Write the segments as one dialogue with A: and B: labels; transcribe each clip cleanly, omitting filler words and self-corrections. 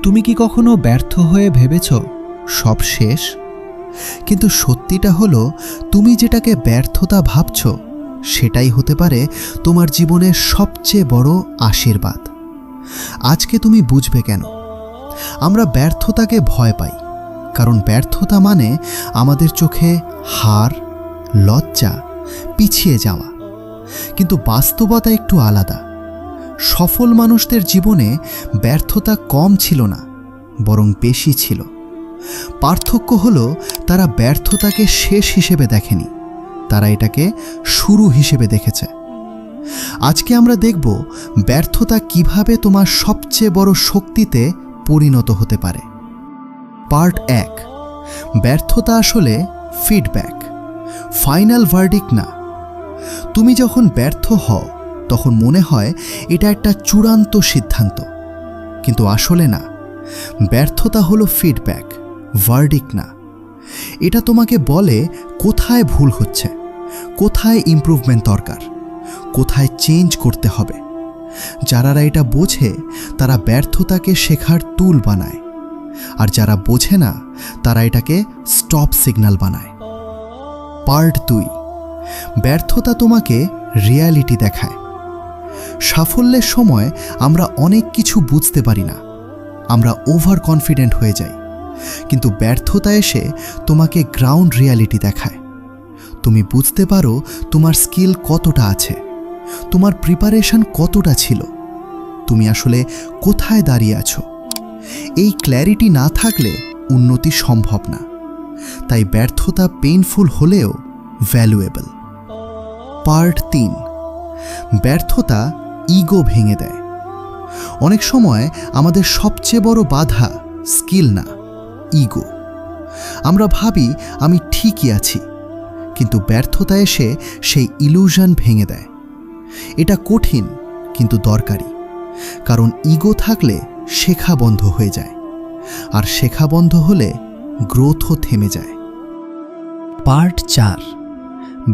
A: তুমি কি কখনো ব্যর্থ হয়ে ভেবেছ সব শেষ? কিন্তু সত্যিটা হলো, তুমি যেটাকে ব্যর্থতা ভাবছ সেটাই হতে পারে তোমার জীবনের সবচেয়ে বড় আশীর্বাদ। আজকে তুমি বুঝবে কেন আমরা ব্যর্থতাকে ভয় পাই। কারণ ব্যর্থতা মানে আমাদের চোখে হার, লজ্জা, পিছিয়ে যাওয়া। কিন্তু বাস্তবতা একটু আলাদা। সফল মানুষদের জীবনে ব্যর্থতা কম ছিল না, বরং বেশি ছিল। পার্থক্য হলো, তারা ব্যর্থতাকে শেষ হিসেবে দেখেনি, তারা এটাকে শুরু হিসেবে দেখেছে। আজকে আমরা দেখব ব্যর্থতা কিভাবে তোমার সবচেয়ে বড় শক্তিতে পরিণত হতে পারে। পার্ট 1, ব্যর্থতা আসলে ফিডব্যাক, ফাইনাল ভার্ডিক্ট না। তুমি যখন ব্যর্থ হও তখন মনে হয় এটা একটা চূড়ান্ত সিদ্ধান্ত, কিন্তু আসলে না। ব্যর্থতা হলো ফিডব্যাক, ভার্ডিক্ট না। এটা তোমাকে বলে কোথায় ভুল হচ্ছে, কোথায় ইমপ্রুভমেন্ট দরকার, কোথায় চেঞ্জ করতে হবে। যারা এটা বোঝে তারা ব্যর্থতাকে শেখার টুল বানায়, আর যারা বোঝে না তারা এটাকে স্টপ সিগন্যাল বানায়। পার্ট 2, ব্যর্থতা তোমাকে রিয়ালিটি দেখায়। সাফল্যের সময় আমরা অনেক কিছু বুঝতে পারি না, আমরা ওভার কনফিডেন্ট হয়ে যাই। কিন্তু ব্যর্থতা এসে তোমাকে গ্রাউন্ড রিয়ালিটি দেখায়। তুমি বুঝতে পারো তোমার স্কিল কতটা আছে, তোমার প্রিপারেশন কতটা ছিল, তুমি আসলে কোথায় দাঁড়িয়ে আছো। এই ক্ল্যারিটি না থাকলে উন্নতি সম্ভব না। তাই ব্যর্থতা পেইনফুল হলেও ভ্যালুয়েবল। পার্ট 3, ব্যর্থতা ইগো ভেঙে দেয়। অনেক সময় আমাদের সবচেয়ে বড় বাধা স্কিল না, ইগো। আমরা ভাবি আমি ঠিকই আছি, কিন্তু ব্যর্থতা এসে সেই ইলুশন ভেঙে দেয়। এটা কঠিন কিন্তু দরকারি, কারণ ইগো থাকলে শেখা বন্ধ হয়ে যায়, আর শেখা বন্ধ হলে গ্রোথও থেমে যায়। পার্ট 4,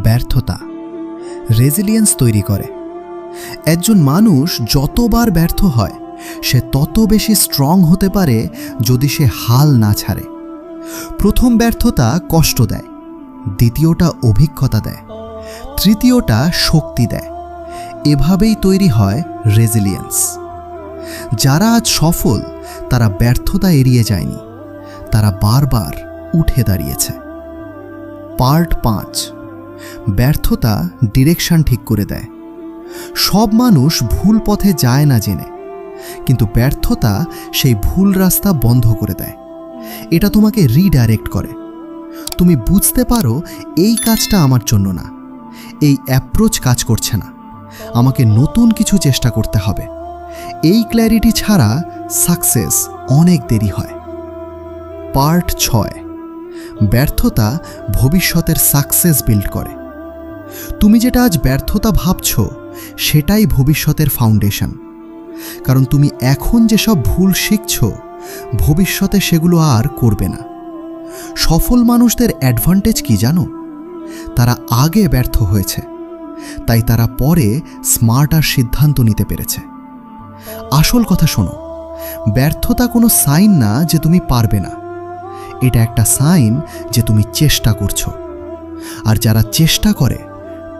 A: ব্যর্থতা রেজিলিয়েন্স তৈরি করে। একজন মানুষ যতবার ব্যর্থ হয় সে তত বেশি স্ট্রং হতে পারে যদি সে হাল না ছাড়ে। প্রথম ব্যর্থতা কষ্ট দেয়, দ্বিতীয়টা অভিজ্ঞতা দেয়, তৃতীয়টা শক্তি দেয়। এভাবেই তৈরি হয় রেজিলিয়েন্স। যারা আজ সফল তারা ব্যর্থতা এড়িয়ে যায়নি, তারা বারবার উঠে দাঁড়িয়েছে। পার্ট 5, ব্যর্থতা ডিরেকশন ঠিক করে দেয়। সব মানুষ ভুল পথে যায় না জেনে, কিন্তু ব্যর্থতা সেই ভুল রাস্তা বন্ধ করে দেয়। এটা তোমাকে রিডাইরেক্ট করে। তুমি বুঝতে পারো এই কাজটা আমার জন্য না, এই অ্যাপ্রোচ কাজ করছে না, আমাকে নতুন কিছু চেষ্টা করতে হবে। এই ক্ল্যারিটি ছাড়া সাকসেস অনেক দেরি হয়। পার্ট 6, ব্যর্থতা ভবিষ্যতের সাকসেস বিল্ড করে। তুমি যেটা আজ ব্যর্থতা ভাবছ সেটাই ভবিষ্যতের ফাউন্ডেশন। কারণ তুমি এখন যেসব ভুল শিখছ ভবিষ্যতে সেগুলো আর করবে না। সফল মানুষদের অ্যাডভান্টেজ কি জানো? তারা আগে ব্যর্থ হয়েছে, তাই তারা পরে স্মার্টার সিদ্ধান্ত নিতে পেরেছে। আসল কথা শোনো, ব্যর্থতা কোনো সাইন না যে তুমি পারবে না, এটা একটা সাইন যে তুমি চেষ্টা করছো। আর যারা চেষ্টা করে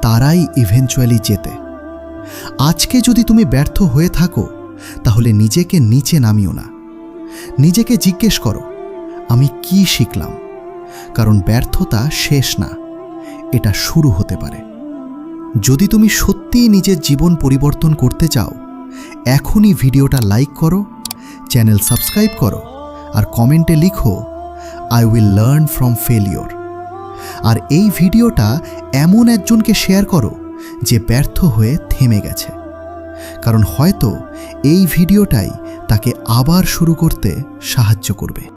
A: তারাই ইভেন্চুয়ালি জেতে। আজকে যদি তুমি ব্যর্থ হয়ে থাকো তাহলে নিজেকে নিচে নামিও না। নিজেকে জিজ্ঞেস করো আমি কি শিখলাম। কারণ ব্যর্থতা শেষ না, এটা শুরু হতে পারে। যদি তুমি সত্যিই নিজের জীবন পরিবর্তন করতে চাও, এখনই ভিডিওটা লাইক করো, চ্যানেল সাবস্ক্রাইব করো, আর কমেন্টে লিখো I will learn from failure. আর এই ভিডিওটা এমন একজনকে শেয়ার করো যে ব্যর্থ হয়ে থেমে গেছে, কারণ হয়তো এই ভিডিওটাই তাকে আবার শুরু করতে সাহায্য করবে।